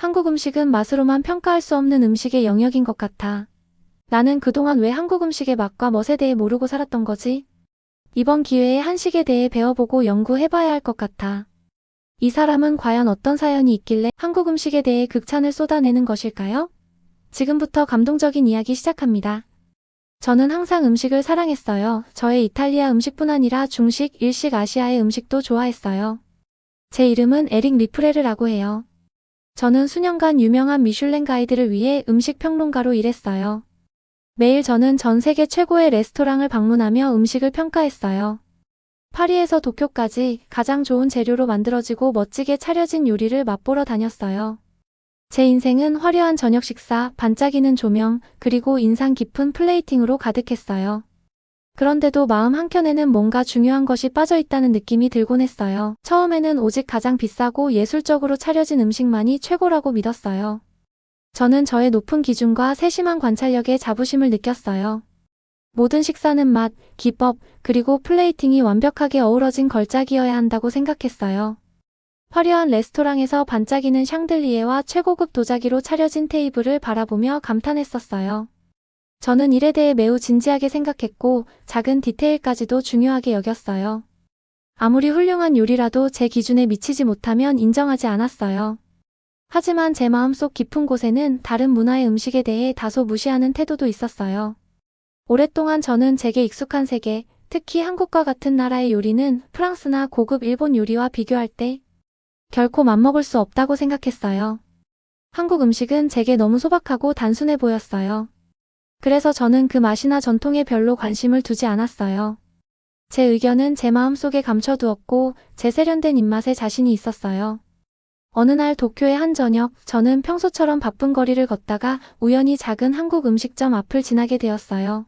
한국 음식은 맛으로만 평가할 수 없는 음식의 영역인 것 같아. 나는 그동안 왜 한국 음식의 맛과 멋에 대해 모르고 살았던 거지? 이번 기회에 한식에 대해 배워보고 연구해봐야 할 것 같아. 이 사람은 과연 어떤 사연이 있길래 한국 음식에 대해 극찬을 쏟아내는 것일까요? 지금부터 감동적인 이야기 시작합니다. 저는 항상 음식을 사랑했어요. 저의 이탈리아 음식뿐 아니라 중식, 일식, 아시아의 음식도 좋아했어요. 제 이름은 에릭 리프레르라고 해요. 저는 수년간 유명한 미슐랭 가이드를 위해 음식 평론가로 일했어요. 매일 저는 전 세계 최고의 레스토랑을 방문하며 음식을 평가했어요. 파리에서 도쿄까지 가장 좋은 재료로 만들어지고 멋지게 차려진 요리를 맛보러 다녔어요. 제 인생은 화려한 저녁 식사, 반짝이는 조명, 그리고 인상 깊은 플레이팅으로 가득했어요. 그런데도 마음 한켠에는 뭔가 중요한 것이 빠져있다는 느낌이 들곤 했어요. 처음에는 오직 가장 비싸고 예술적으로 차려진 음식만이 최고라고 믿었어요. 저는 저의 높은 기준과 세심한 관찰력에 자부심을 느꼈어요. 모든 식사는 맛, 기법, 그리고 플레이팅이 완벽하게 어우러진 걸작이어야 한다고 생각했어요. 화려한 레스토랑에서 반짝이는 샹들리에와 최고급 도자기로 차려진 테이블을 바라보며 감탄했었어요. 저는 일에 대해 매우 진지하게 생각했고 작은 디테일까지도 중요하게 여겼어요. 아무리 훌륭한 요리라도 제 기준에 미치지 못하면 인정하지 않았어요. 하지만 제 마음속 깊은 곳에는 다른 문화의 음식에 대해 다소 무시하는 태도도 있었어요. 오랫동안 저는 제게 익숙한 세계, 특히 한국과 같은 나라의 요리는 프랑스나 고급 일본 요리와 비교할 때 결코 맞먹을 수 없다고 생각했어요. 한국 음식은 제게 너무 소박하고 단순해 보였어요. 그래서 저는 그 맛이나 전통에 별로 관심을 두지 않았어요. 제 의견은 제 마음속에 감춰두었고 제 세련된 입맛에 자신이 있었어요. 어느 날 도쿄의 한 저녁, 저는 평소처럼 바쁜 거리를 걷다가 우연히 작은 한국 음식점 앞을 지나게 되었어요.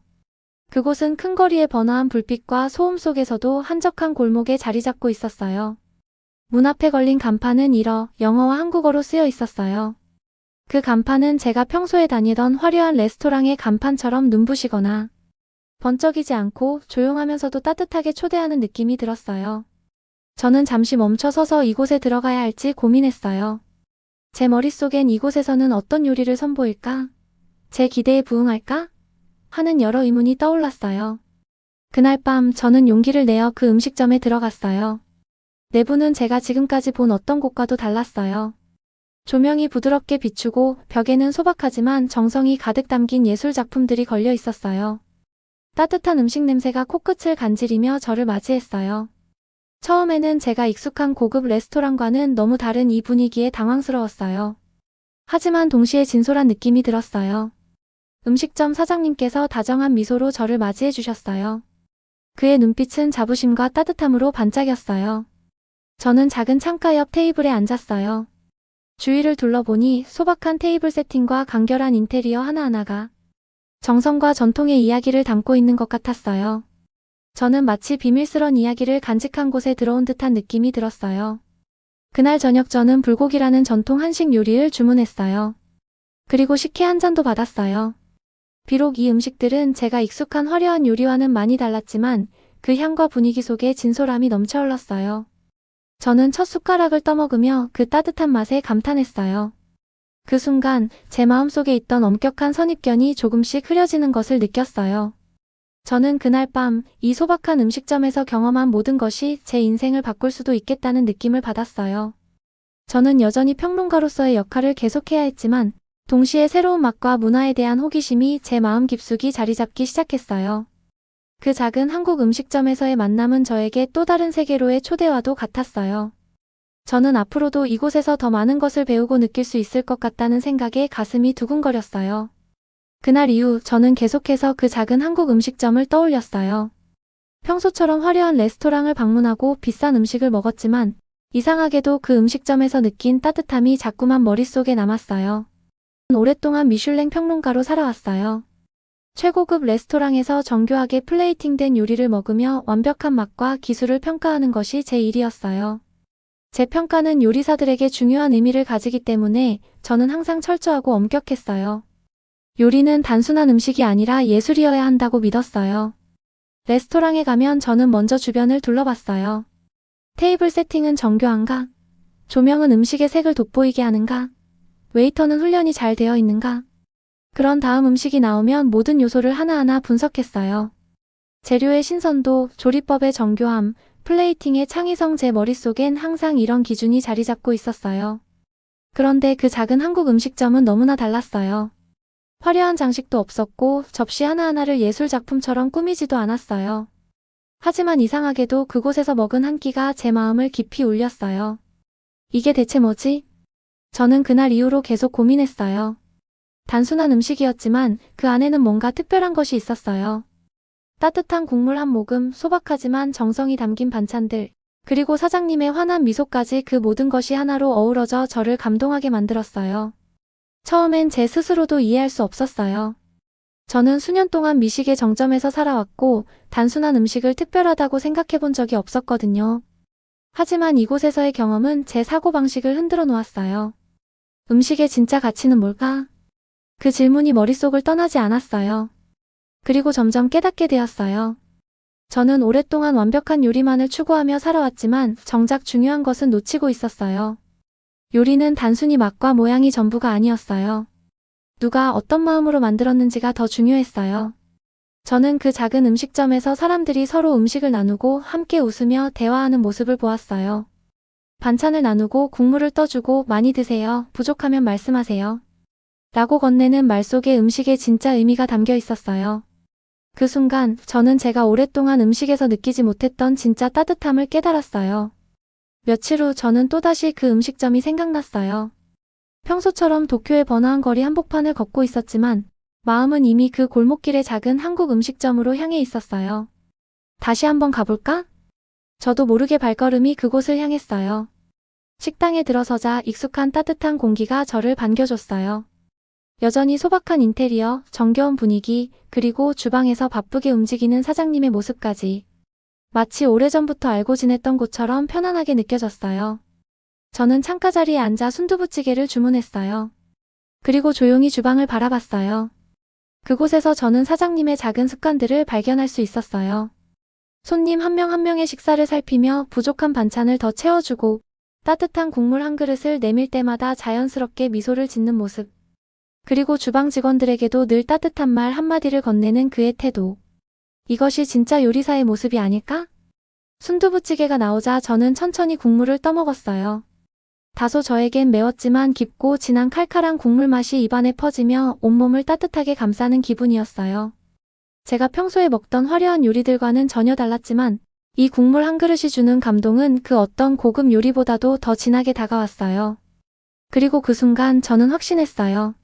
그곳은 큰 거리의 번화한 불빛과 소음 속에서도 한적한 골목에 자리 잡고 있었어요. 문 앞에 걸린 간판은 일어 영어와 한국어로 쓰여 있었어요. 그 간판은 제가 평소에 다니던 화려한 레스토랑의 간판처럼 눈부시거나 번쩍이지 않고 조용하면서도 따뜻하게 초대하는 느낌이 들었어요. 저는 잠시 멈춰 서서 이곳에 들어가야 할지 고민했어요. 제 머릿속엔 이곳에서는 어떤 요리를 선보일까? 제 기대에 부응할까? 하는 여러 의문이 떠올랐어요. 그날 밤 저는 용기를 내어 그 음식점에 들어갔어요. 내부는 제가 지금까지 본 어떤 곳과도 달랐어요. 조명이 부드럽게 비추고 벽에는 소박하지만 정성이 가득 담긴 예술 작품들이 걸려 있었어요. 따뜻한 음식 냄새가 코끝을 간지리며 저를 맞이했어요. 처음에는 제가 익숙한 고급 레스토랑과는 너무 다른 이 분위기에 당황스러웠어요. 하지만 동시에 진솔한 느낌이 들었어요. 음식점 사장님께서 다정한 미소로 저를 맞이해 주셨어요. 그의 눈빛은 자부심과 따뜻함으로 반짝였어요. 저는 작은 창가 옆 테이블에 앉았어요. 주위를 둘러보니 소박한 테이블 세팅과 간결한 인테리어 하나하나가 정성과 전통의 이야기를 담고 있는 것 같았어요. 저는 마치 비밀스런 이야기를 간직한 곳에 들어온 듯한 느낌이 들었어요. 그날 저녁 저는 불고기라는 전통 한식 요리를 주문했어요. 그리고 식혜 한 잔도 받았어요. 비록 이 음식들은 제가 익숙한 화려한 요리와는 많이 달랐지만 그 향과 분위기 속에 진솔함이 넘쳐 흘렀어요. 저는 첫 숟가락을 떠먹으며 그 따뜻한 맛에 감탄했어요. 그 순간 제 마음속에 있던 엄격한 선입견이 조금씩 흐려지는 것을 느꼈어요. 저는 그날 밤 이 소박한 음식점에서 경험한 모든 것이 제 인생을 바꿀 수도 있겠다는 느낌을 받았어요. 저는 여전히 평론가로서의 역할을 계속해야 했지만 동시에 새로운 맛과 문화에 대한 호기심이 제 마음 깊숙이 자리 잡기 시작했어요. 그 작은 한국 음식점에서의 만남은 저에게 또 다른 세계로의 초대와도 같았어요. 저는 앞으로도 이곳에서 더 많은 것을 배우고 느낄 수 있을 것 같다는 생각에 가슴이 두근거렸어요. 그날 이후 저는 계속해서 그 작은 한국 음식점을 떠올렸어요. 평소처럼 화려한 레스토랑을 방문하고 비싼 음식을 먹었지만 이상하게도 그 음식점에서 느낀 따뜻함이 자꾸만 머릿속에 남았어요. 오랫동안 미슐랭 평론가로 살아왔어요. 최고급 레스토랑에서 정교하게 플레이팅된 요리를 먹으며 완벽한 맛과 기술을 평가하는 것이 제 일이었어요. 제 평가는 요리사들에게 중요한 의미를 가지기 때문에 저는 항상 철저하고 엄격했어요. 요리는 단순한 음식이 아니라 예술이어야 한다고 믿었어요. 레스토랑에 가면 저는 먼저 주변을 둘러봤어요. 테이블 세팅은 정교한가? 조명은 음식의 색을 돋보이게 하는가? 웨이터는 훈련이 잘 되어 있는가? 그런 다음 음식이 나오면 모든 요소를 하나하나 분석했어요. 재료의 신선도, 조리법의 정교함, 플레이팅의 창의성 제 머릿속엔 항상 이런 기준이 자리 잡고 있었어요. 그런데 그 작은 한국 음식점은 너무나 달랐어요. 화려한 장식도 없었고 접시 하나하나를 예술 작품처럼 꾸미지도 않았어요. 하지만 이상하게도 그곳에서 먹은 한 끼가 제 마음을 깊이 울렸어요. 이게 대체 뭐지? 저는 그날 이후로 계속 고민했어요. 단순한 음식이었지만 그 안에는 뭔가 특별한 것이 있었어요. 따뜻한 국물 한 모금, 소박하지만 정성이 담긴 반찬들, 그리고 사장님의 환한 미소까지 그 모든 것이 하나로 어우러져 저를 감동하게 만들었어요. 처음엔 제 스스로도 이해할 수 없었어요. 저는 수년 동안 미식의 정점에서 살아왔고 단순한 음식을 특별하다고 생각해 본 적이 없었거든요. 하지만 이곳에서의 경험은 제 사고방식을 흔들어 놓았어요. 음식의 진짜 가치는 뭘까? 그 질문이 머릿속을 떠나지 않았어요. 그리고 점점 깨닫게 되었어요. 저는 오랫동안 완벽한 요리만을 추구하며 살아왔지만 정작 중요한 것은 놓치고 있었어요. 요리는 단순히 맛과 모양이 전부가 아니었어요. 누가 어떤 마음으로 만들었는지가 더 중요했어요. 저는 그 작은 음식점에서 사람들이 서로 음식을 나누고 함께 웃으며 대화하는 모습을 보았어요. 반찬을 나누고 국물을 떠주고 많이 드세요. 부족하면 말씀하세요. 라고 건네는 말 속에 음식의 진짜 의미가 담겨 있었어요. 그 순간 저는 제가 오랫동안 음식에서 느끼지 못했던 진짜 따뜻함을 깨달았어요. 며칠 후 저는 또다시 그 음식점이 생각났어요. 평소처럼 도쿄의 번화한 거리 한복판을 걷고 있었지만 마음은 이미 그 골목길의 작은 한국 음식점으로 향해 있었어요. 다시 한번 가볼까? 저도 모르게 발걸음이 그곳을 향했어요. 식당에 들어서자 익숙한 따뜻한 공기가 저를 반겨줬어요. 여전히 소박한 인테리어, 정겨운 분위기, 그리고 주방에서 바쁘게 움직이는 사장님의 모습까지 마치 오래전부터 알고 지냈던 곳처럼 편안하게 느껴졌어요. 저는 창가 자리에 앉아 순두부찌개를 주문했어요. 그리고 조용히 주방을 바라봤어요. 그곳에서 저는 사장님의 작은 습관들을 발견할 수 있었어요. 손님 한 명 한 명의 식사를 살피며 부족한 반찬을 더 채워주고 따뜻한 국물 한 그릇을 내밀 때마다 자연스럽게 미소를 짓는 모습. 그리고 주방 직원들에게도 늘 따뜻한 말 한마디를 건네는 그의 태도. 이것이 진짜 요리사의 모습이 아닐까? 순두부찌개가 나오자 저는 천천히 국물을 떠먹었어요. 다소 저에겐 매웠지만 깊고 진한 칼칼한 국물 맛이 입안에 퍼지며 온몸을 따뜻하게 감싸는 기분이었어요. 제가 평소에 먹던 화려한 요리들과는 전혀 달랐지만 이 국물 한 그릇이 주는 감동은 그 어떤 고급 요리보다도 더 진하게 다가왔어요. 그리고 그 순간 저는 확신했어요.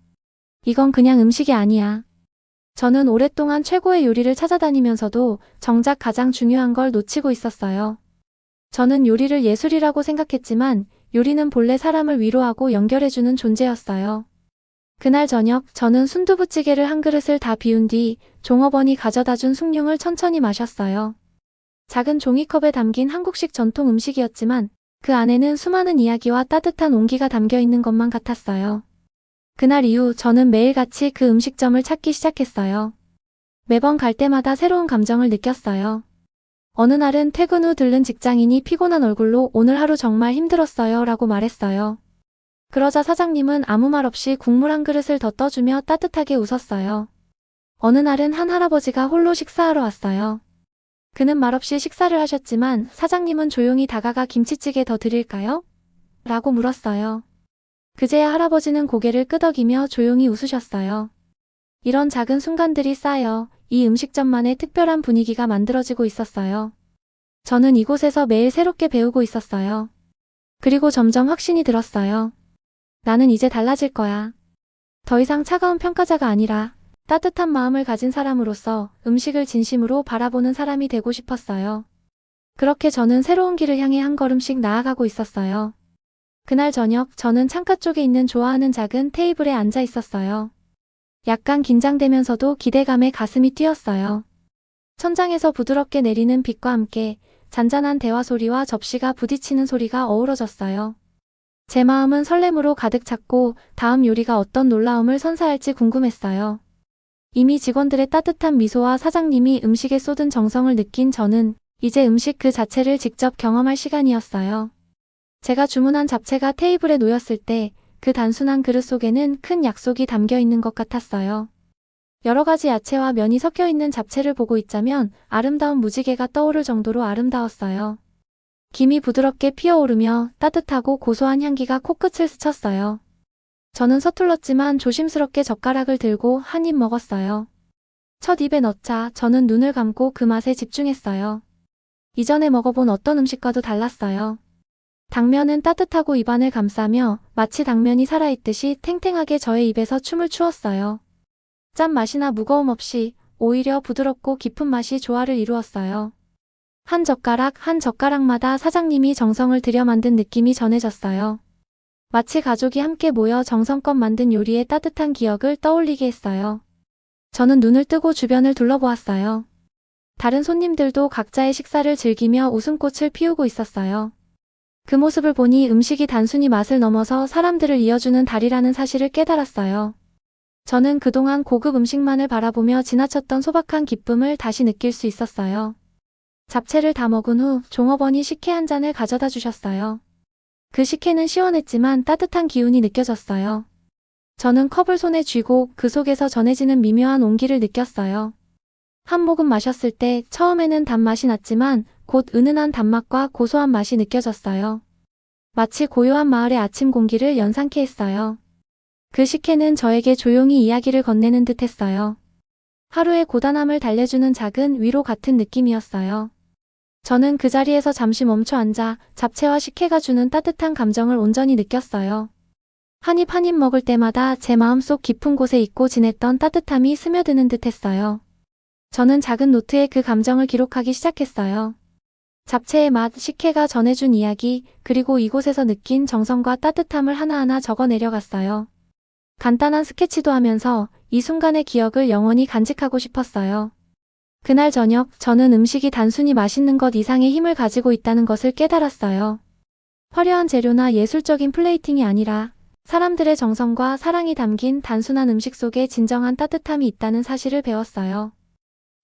이건 그냥 음식이 아니야. 저는 오랫동안 최고의 요리를 찾아다니면서도 정작 가장 중요한 걸 놓치고 있었어요. 저는 요리를 예술이라고 생각했지만 요리는 본래 사람을 위로하고 연결해주는 존재였어요. 그날 저녁 저는 순두부찌개를 한 그릇을 다 비운 뒤 종업원이 가져다준 숭늉을 천천히 마셨어요. 작은 종이컵에 담긴 한국식 전통 음식이었지만 그 안에는 수많은 이야기와 따뜻한 온기가 담겨 있는 것만 같았어요. 그날 이후 저는 매일같이 그 음식점을 찾기 시작했어요. 매번 갈 때마다 새로운 감정을 느꼈어요. 어느 날은 퇴근 후 들른 직장인이 피곤한 얼굴로 오늘 하루 정말 힘들었어요 라고 말했어요. 그러자 사장님은 아무 말 없이 국물 한 그릇을 더 떠주며 따뜻하게 웃었어요. 어느 날은 한 할아버지가 홀로 식사하러 왔어요. 그는 말없이 식사를 하셨지만 사장님은 조용히 다가가 김치찌개 더 드릴까요? 라고 물었어요. 그제야 할아버지는 고개를 끄덕이며 조용히 웃으셨어요. 이런 작은 순간들이 쌓여 이 음식점만의 특별한 분위기가 만들어지고 있었어요. 저는 이곳에서 매일 새롭게 배우고 있었어요. 그리고 점점 확신이 들었어요. 나는 이제 달라질 거야. 더 이상 차가운 평가자가 아니라 따뜻한 마음을 가진 사람으로서 음식을 진심으로 바라보는 사람이 되고 싶었어요. 그렇게 저는 새로운 길을 향해 한 걸음씩 나아가고 있었어요. 그날 저녁 저는 창가 쪽에 있는 좋아하는 작은 테이블에 앉아 있었어요. 약간 긴장되면서도 기대감에 가슴이 뛰었어요. 천장에서 부드럽게 내리는 빛과 함께 잔잔한 대화 소리와 접시가 부딪히는 소리가 어우러졌어요. 제 마음은 설렘으로 가득 찼고 다음 요리가 어떤 놀라움을 선사할지 궁금했어요. 이미 직원들의 따뜻한 미소와 사장님이 음식에 쏟은 정성을 느낀 저는 이제 음식 그 자체를 직접 경험할 시간이었어요. 제가 주문한 잡채가 테이블에 놓였을 때 그 단순한 그릇 속에는 큰 약속이 담겨 있는 것 같았어요. 여러 가지 야채와 면이 섞여 있는 잡채를 보고 있자면 아름다운 무지개가 떠오를 정도로 아름다웠어요. 김이 부드럽게 피어오르며 따뜻하고 고소한 향기가 코끝을 스쳤어요. 저는 서툴렀지만 조심스럽게 젓가락을 들고 한 입 먹었어요. 첫 입에 넣자 저는 눈을 감고 그 맛에 집중했어요. 이전에 먹어본 어떤 음식과도 달랐어요. 당면은 따뜻하고 입안을 감싸며 마치 당면이 살아있듯이 탱탱하게 저의 입에서 춤을 추었어요. 짠맛이나 무거움 없이 오히려 부드럽고 깊은 맛이 조화를 이루었어요. 한 젓가락 한 젓가락마다 사장님이 정성을 들여 만든 느낌이 전해졌어요. 마치 가족이 함께 모여 정성껏 만든 요리의 따뜻한 기억을 떠올리게 했어요. 저는 눈을 뜨고 주변을 둘러보았어요. 다른 손님들도 각자의 식사를 즐기며 웃음꽃을 피우고 있었어요. 그 모습을 보니 음식이 단순히 맛을 넘어서 사람들을 이어주는 다리라는 사실을 깨달았어요. 저는 그동안 고급 음식만을 바라보며 지나쳤던 소박한 기쁨을 다시 느낄 수 있었어요. 잡채를 다 먹은 후 종업원이 식혜 한 잔을 가져다 주셨어요. 그 식혜는 시원했지만 따뜻한 기운이 느껴졌어요. 저는 컵을 손에 쥐고 그 속에서 전해지는 미묘한 온기를 느꼈어요. 한 모금 마셨을 때 처음에는 단맛이 났지만 곧 은은한 단맛과 고소한 맛이 느껴졌어요. 마치 고요한 마을의 아침 공기를 연상케 했어요. 그 식혜는 저에게 조용히 이야기를 건네는 듯 했어요. 하루의 고단함을 달래주는 작은 위로 같은 느낌이었어요. 저는 그 자리에서 잠시 멈춰 앉아 잡채와 식혜가 주는 따뜻한 감정을 온전히 느꼈어요. 한 입 한 입 먹을 때마다 제 마음속 깊은 곳에 잊고 지냈던 따뜻함이 스며드는 듯 했어요. 저는 작은 노트에 그 감정을 기록하기 시작했어요. 잡채의 맛, 식혜가 전해준 이야기, 그리고 이곳에서 느낀 정성과 따뜻함을 하나하나 적어 내려갔어요. 간단한 스케치도 하면서 이 순간의 기억을 영원히 간직하고 싶었어요. 그날 저녁, 저는 음식이 단순히 맛있는 것 이상의 힘을 가지고 있다는 것을 깨달았어요. 화려한 재료나 예술적인 플레이팅이 아니라 사람들의 정성과 사랑이 담긴 단순한 음식 속에 진정한 따뜻함이 있다는 사실을 배웠어요.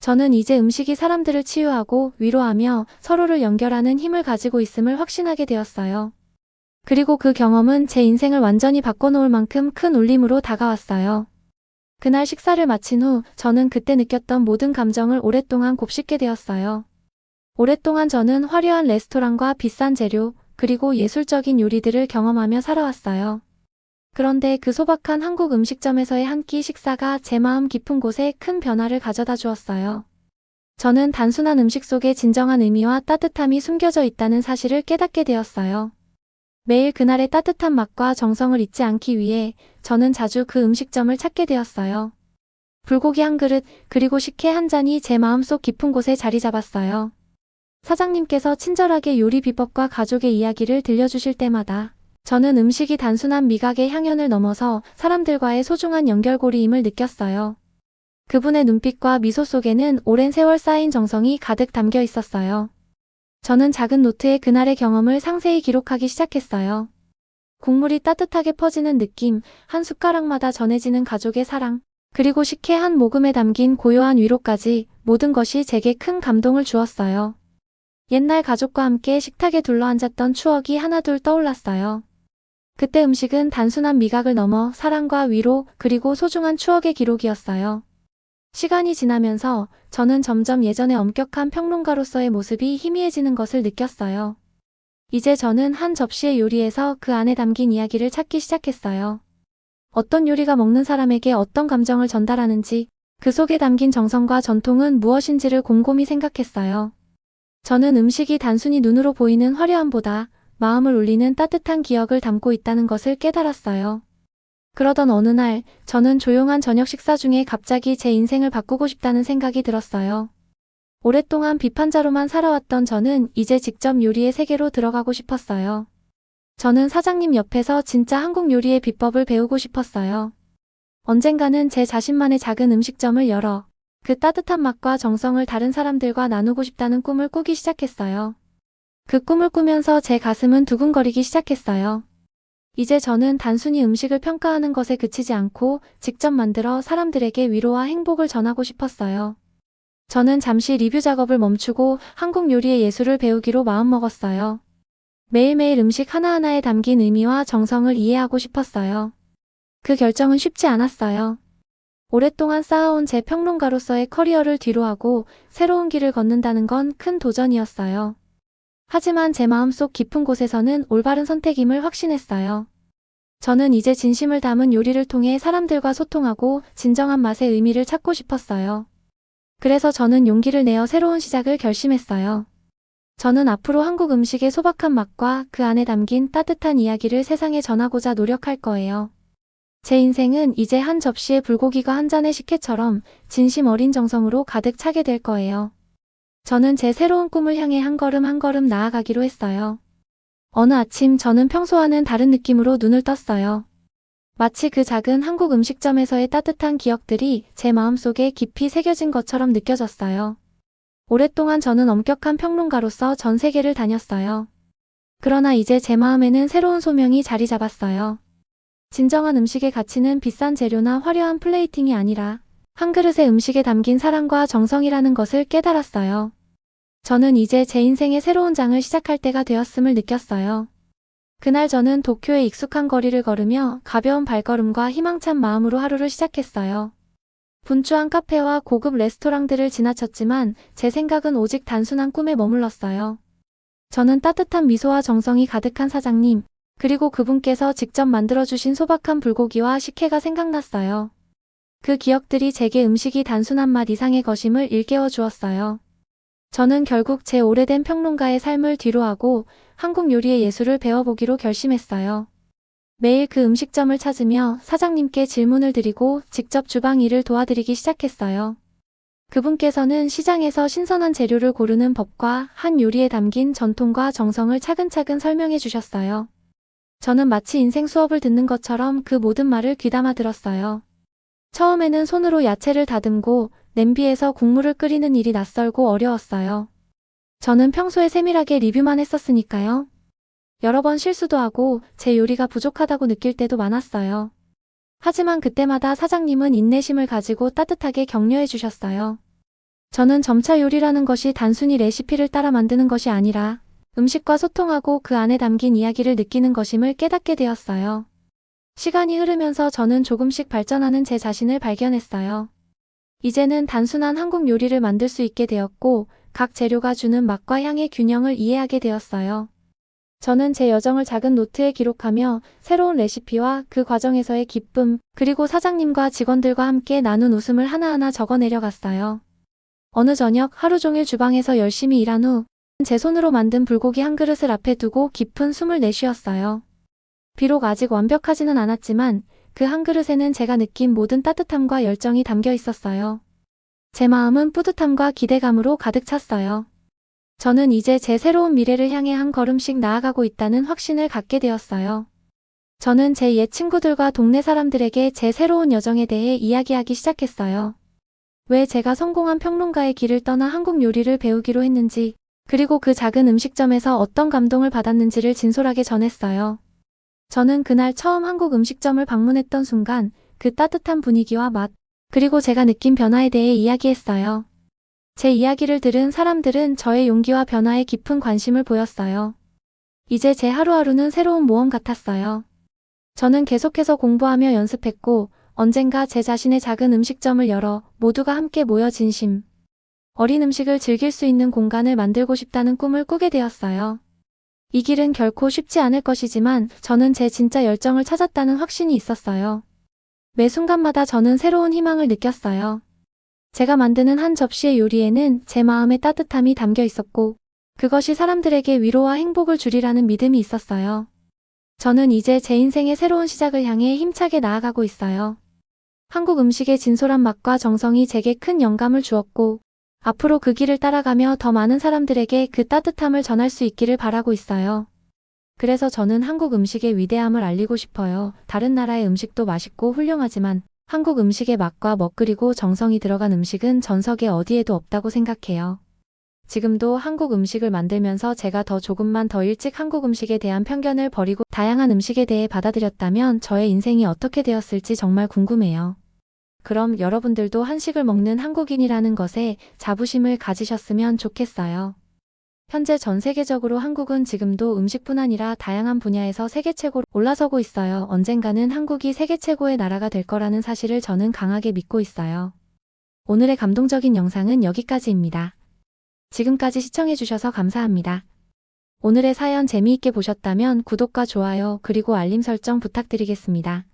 저는 이제 음식이 사람들을 치유하고 위로하며 서로를 연결하는 힘을 가지고 있음을 확신하게 되었어요. 그리고 그 경험은 제 인생을 완전히 바꿔놓을 만큼 큰 울림으로 다가왔어요. 그날 식사를 마친 후 저는 그때 느꼈던 모든 감정을 오랫동안 곱씹게 되었어요. 오랫동안 저는 화려한 레스토랑과 비싼 재료, 그리고 예술적인 요리들을 경험하며 살아왔어요. 그런데 그 소박한 한국 음식점에서의 한 끼 식사가 제 마음 깊은 곳에 큰 변화를 가져다 주었어요. 저는 단순한 음식 속에 진정한 의미와 따뜻함이 숨겨져 있다는 사실을 깨닫게 되었어요. 매일 그날의 따뜻한 맛과 정성을 잊지 않기 위해 저는 자주 그 음식점을 찾게 되었어요. 불고기 한 그릇, 그리고 식혜 한 잔이 제 마음속 깊은 곳에 자리 잡았어요. 사장님께서 친절하게 요리 비법과 가족의 이야기를 들려주실 때마다 저는 음식이 단순한 미각의 향연을 넘어서 사람들과의 소중한 연결고리임을 느꼈어요. 그분의 눈빛과 미소 속에는 오랜 세월 쌓인 정성이 가득 담겨 있었어요. 저는 작은 노트에 그날의 경험을 상세히 기록하기 시작했어요. 국물이 따뜻하게 퍼지는 느낌, 한 숟가락마다 전해지는 가족의 사랑, 그리고 식혜 한 모금에 담긴 고요한 위로까지 모든 것이 제게 큰 감동을 주었어요. 옛날 가족과 함께 식탁에 둘러앉았던 추억이 하나둘 떠올랐어요. 그때 음식은 단순한 미각을 넘어 사랑과 위로, 그리고 소중한 추억의 기록이었어요. 시간이 지나면서 저는 점점 예전의 엄격한 평론가로서의 모습이 희미해지는 것을 느꼈어요. 이제 저는 한 접시의 요리에서 그 안에 담긴 이야기를 찾기 시작했어요. 어떤 요리가 먹는 사람에게 어떤 감정을 전달하는지, 그 속에 담긴 정성과 전통은 무엇인지를 곰곰이 생각했어요. 저는 음식이 단순히 눈으로 보이는 화려함보다 마음을 울리는 따뜻한 기억을 담고 있다는 것을 깨달았어요. 그러던 어느 날, 저는 조용한 저녁 식사 중에 갑자기 제 인생을 바꾸고 싶다는 생각이 들었어요. 오랫동안 비판자로만 살아왔던 저는 이제 직접 요리의 세계로 들어가고 싶었어요. 저는 사장님 옆에서 진짜 한국 요리의 비법을 배우고 싶었어요. 언젠가는 제 자신만의 작은 음식점을 열어 그 따뜻한 맛과 정성을 다른 사람들과 나누고 싶다는 꿈을 꾸기 시작했어요. 그 꿈을 꾸면서 제 가슴은 두근거리기 시작했어요. 이제 저는 단순히 음식을 평가하는 것에 그치지 않고 직접 만들어 사람들에게 위로와 행복을 전하고 싶었어요. 저는 잠시 리뷰 작업을 멈추고 한국 요리의 예술을 배우기로 마음먹었어요. 매일매일 음식 하나하나에 담긴 의미와 정성을 이해하고 싶었어요. 그 결정은 쉽지 않았어요. 오랫동안 쌓아온 제 평론가로서의 커리어를 뒤로하고 새로운 길을 걷는다는 건 큰 도전이었어요. 하지만 제 마음속 깊은 곳에서는 올바른 선택임을 확신했어요. 저는 이제 진심을 담은 요리를 통해 사람들과 소통하고 진정한 맛의 의미를 찾고 싶었어요. 그래서 저는 용기를 내어 새로운 시작을 결심했어요. 저는 앞으로 한국 음식의 소박한 맛과 그 안에 담긴 따뜻한 이야기를 세상에 전하고자 노력할 거예요. 제 인생은 이제 한 접시의 불고기가 한 잔의 식혜처럼 진심 어린 정성으로 가득 차게 될 거예요. 저는 제 새로운 꿈을 향해 한 걸음 한 걸음 나아가기로 했어요. 어느 아침 저는 평소와는 다른 느낌으로 눈을 떴어요. 마치 그 작은 한국 음식점에서의 따뜻한 기억들이 제 마음속에 깊이 새겨진 것처럼 느껴졌어요. 오랫동안 저는 엄격한 평론가로서 전 세계를 다녔어요. 그러나 이제 제 마음에는 새로운 소명이 자리 잡았어요. 진정한 음식의 가치는 비싼 재료나 화려한 플레이팅이 아니라 한 그릇의 음식에 담긴 사랑과 정성이라는 것을 깨달았어요. 저는 이제 제 인생의 새로운 장을 시작할 때가 되었음을 느꼈어요. 그날 저는 도쿄의 익숙한 거리를 걸으며 가벼운 발걸음과 희망찬 마음으로 하루를 시작했어요. 분주한 카페와 고급 레스토랑들을 지나쳤지만 제 생각은 오직 단순한 꿈에 머물렀어요. 저는 따뜻한 미소와 정성이 가득한 사장님, 그리고 그분께서 직접 만들어주신 소박한 불고기와 식혜가 생각났어요. 그 기억들이 제게 음식이 단순한 맛 이상의 것임을 일깨워 주었어요. 저는 결국 제 오래된 평론가의 삶을 뒤로하고 한국 요리의 예술을 배워보기로 결심했어요. 매일 그 음식점을 찾으며 사장님께 질문을 드리고 직접 주방 일을 도와드리기 시작했어요. 그분께서는 시장에서 신선한 재료를 고르는 법과 한 요리에 담긴 전통과 정성을 차근차근 설명해 주셨어요. 저는 마치 인생 수업을 듣는 것처럼 그 모든 말을 귀담아 들었어요. 처음에는 손으로 야채를 다듬고 냄비에서 국물을 끓이는 일이 낯설고 어려웠어요. 저는 평소에 세밀하게 리뷰만 했었으니까요. 여러 번 실수도 하고 제 요리가 부족하다고 느낄 때도 많았어요. 하지만 그때마다 사장님은 인내심을 가지고 따뜻하게 격려해 주셨어요. 저는 점차 요리라는 것이 단순히 레시피를 따라 만드는 것이 아니라 음식과 소통하고 그 안에 담긴 이야기를 느끼는 것임을 깨닫게 되었어요. 시간이 흐르면서 저는 조금씩 발전하는 제 자신을 발견했어요. 이제는 단순한 한국 요리를 만들 수 있게 되었고 각 재료가 주는 맛과 향의 균형을 이해하게 되었어요. 저는 제 여정을 작은 노트에 기록하며 새로운 레시피와 그 과정에서의 기쁨, 그리고 사장님과 직원들과 함께 나눈 웃음을 하나하나 적어내려갔어요. 어느 저녁 하루 종일 주방에서 열심히 일한 후 제 손으로 만든 불고기 한 그릇을 앞에 두고 깊은 숨을 내쉬었어요. 비록 아직 완벽하지는 않았지만 그 한 그릇에는 제가 느낀 모든 따뜻함과 열정이 담겨 있었어요. 제 마음은 뿌듯함과 기대감으로 가득 찼어요. 저는 이제 제 새로운 미래를 향해 한 걸음씩 나아가고 있다는 확신을 갖게 되었어요. 저는 제 옛 친구들과 동네 사람들에게 제 새로운 여정에 대해 이야기하기 시작했어요. 왜 제가 성공한 평론가의 길을 떠나 한국 요리를 배우기로 했는지, 그리고 그 작은 음식점에서 어떤 감동을 받았는지를 진솔하게 전했어요. 저는 그날 처음 한국 음식점을 방문했던 순간 그 따뜻한 분위기와 맛, 그리고 제가 느낀 변화에 대해 이야기했어요. 제 이야기를 들은 사람들은 저의 용기와 변화에 깊은 관심을 보였어요. 이제 제 하루하루는 새로운 모험 같았어요. 저는 계속해서 공부하며 연습했고 언젠가 제 자신의 작은 음식점을 열어 모두가 함께 모여 진심 어린 음식을 즐길 수 있는 공간을 만들고 싶다는 꿈을 꾸게 되었어요. 이 길은 결코 쉽지 않을 것이지만 저는 제 진짜 열정을 찾았다는 확신이 있었어요. 매 순간마다 저는 새로운 희망을 느꼈어요. 제가 만드는 한 접시의 요리에는 제 마음의 따뜻함이 담겨 있었고 그것이 사람들에게 위로와 행복을 주리라는 믿음이 있었어요. 저는 이제 제 인생의 새로운 시작을 향해 힘차게 나아가고 있어요. 한국 음식의 진솔한 맛과 정성이 제게 큰 영감을 주었고 앞으로 그 길을 따라가며 더 많은 사람들에게 그 따뜻함을 전할 수 있기를 바라고 있어요. 그래서 저는 한국 음식의 위대함을 알리고 싶어요. 다른 나라의 음식도 맛있고 훌륭하지만 한국 음식의 맛과 멋그리고 정성이 들어간 음식은 전 세계 어디에도 없다고 생각해요. 지금도 한국 음식을 만들면서 제가 조금만 더 일찍 한국 음식에 대한 편견을 버리고 다양한 음식에 대해 받아들였다면 저의 인생이 어떻게 되었을지 정말 궁금해요. 그럼 여러분들도 한식을 먹는 한국인이라는 것에 자부심을 가지셨으면 좋겠어요. 현재 전 세계적으로 한국은 지금도 음식뿐 아니라 다양한 분야에서 세계 최고로 올라서고 있어요. 언젠가는 한국이 세계 최고의 나라가 될 거라는 사실을 저는 강하게 믿고 있어요. 오늘의 감동적인 영상은 여기까지입니다. 지금까지 시청해주셔서 감사합니다. 오늘의 사연 재미있게 보셨다면 구독과 좋아요 그리고 알림 설정 부탁드리겠습니다.